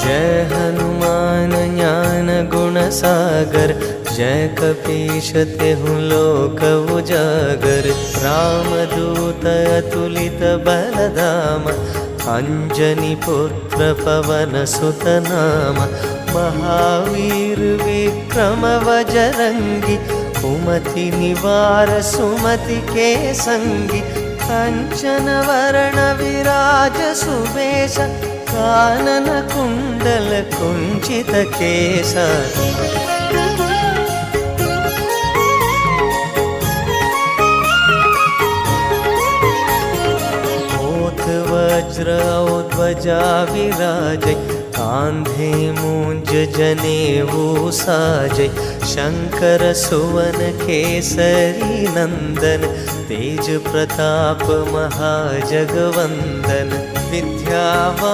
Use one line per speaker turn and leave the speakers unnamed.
जय हनुमान ज्ञान गुण सागर, जय कपीश तेहु लोक उजागर। रामदूत अतुलित बलधाम, अंजनी पुत्र पवन सुत नाम। महावीर विक्रम बजरंगी, कुमति निवार सुमति के संगी। कंचन वरण विराज सुबेश, कानन कुंडल कुंचित केश। वज्र ध्वजा विराजै, कांधे मूंज जनेऊ साजै। शंकर सुवन केसरी नंदन, तेज प्रताप महाजगवंदन। विद्यावान